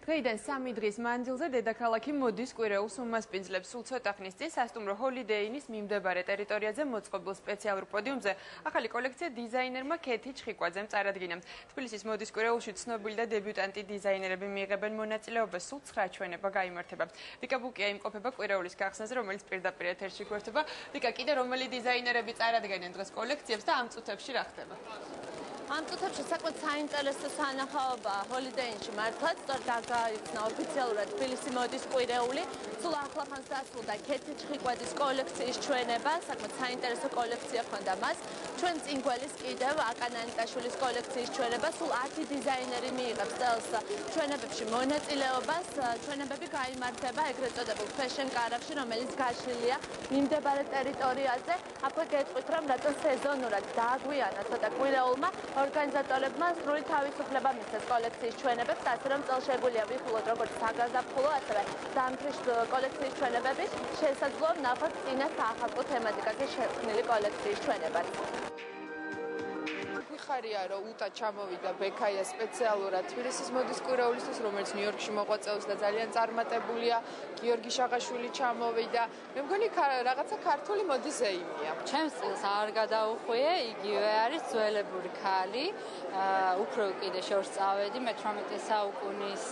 დღეიდან 3 დღის მანძილზე დედაქალაქი მოდის კვირეულს უმასპინძლებს. სულ ცოტა ხნის წინ სასტუმრო Holiday Inn-ის მიმდებარე ტერიტორიაზე მოწყობილ სპეციალურ პოდიუმზე ახალი კოლექცია დიზაინერმა ქეთი ჩხიკვაძემ წარადგინა. თბილისის მოდის კვირეულში ცნობილი და დებიუტანტი დიზაინერები მიიღებენ მონაწილეობას. სულ 9 ჩვენება გაიმართება. ვიკა ბუკია იმყოფება კვირეულის გახსნაზე, რომელიც პირდაპირ ეთერში გვერდება. ვიკა, კიდე რომელი დიზაინერები წარადგენენ დღეს კოლექციებს და ამ წუთებში რა ხდება? ამ წუთებში საკმაოდ საინტერესო სანახაობა Holiday Inn-ში მართლაც დაგაიხსნა ოფიციალურად თბილისი მოდის კვირეული. სულ ახლახანს დასრულდა ქეთი ჩხიკვაძის კოლექციის ჩვენება, საკმაოდ საინტერესო კოლექცია ჰქონდა მას. ჩვენ წინ გველის კიდევ აკან ანიტაშვილის კოლექციის ჩვენება, სულ 10 დიზაინერი მიიღებს წელს ჩვენებებში მონაწილეობას. ჩვენებები გაიმართება ეგრეთ წოდებულ fashion კარახში, რომელიც გაშლილია მიმდებარე ტერიტორიაზე. აქვე გეტყვით, რომ რადგან სეზონურად დააგვიანა ცოტა კვირეულმა, ორგანიზატორებმა სრული თავისუფლება მისცეს კოლექციის ჩვენებებს, ასე რომ წელს შეგვიძლია ვიხილოთ როგორც საგაზაფხულო, ასევე ზამთრის კოლექციის ჩვენებები, შესაძლოა ნახოთ წინა საახალწლო თემატიკაზე შექმნილი კოლექციის ჩვენებაც. ხარია რომ უტა ჩამოვიდა ბექაია სპეციალურად თბილისის მოდის კვირეულისთვის, რომელიც ნიუ-იორკში მოღვაწეობს და ძალიან წარმატებულია. გიორგი შაღაშვილი ჩამოვიდა. მე მგონი რაღაცა ქართული მოდის ზეიმია. ჩემს წელს არ გადაუხვიე, იგივე არის ძველებური ქალი. უფრო კიდე შორს წავედი, მე-18 საუკუნის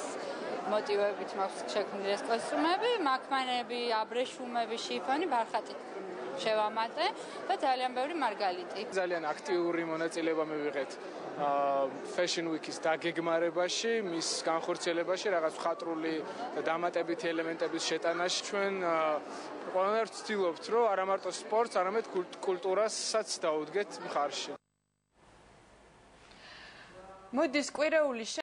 მოტივებით მაქვს შექმნილი ეს კოსტუმები, მაქმანები, აბრეშუმები, შიფონი, ბარხატი შევამატე და ძალიან ბევრი მარგალიტი. ძალიან აქტიური მონაწილეობა მივიღეთ Fashion Week-ის დაგეგმარებაში, მის განხორციელებაში, რაღაც მხატვრული და დამატებითი ელემენტების შეტანაში. ჩვენ ყველანაირ ვცდილობთ, რომ არა მარტო სპორტს, არამედ კულტურასაც დაუდგეთ მხარში. მოდის კვირეულის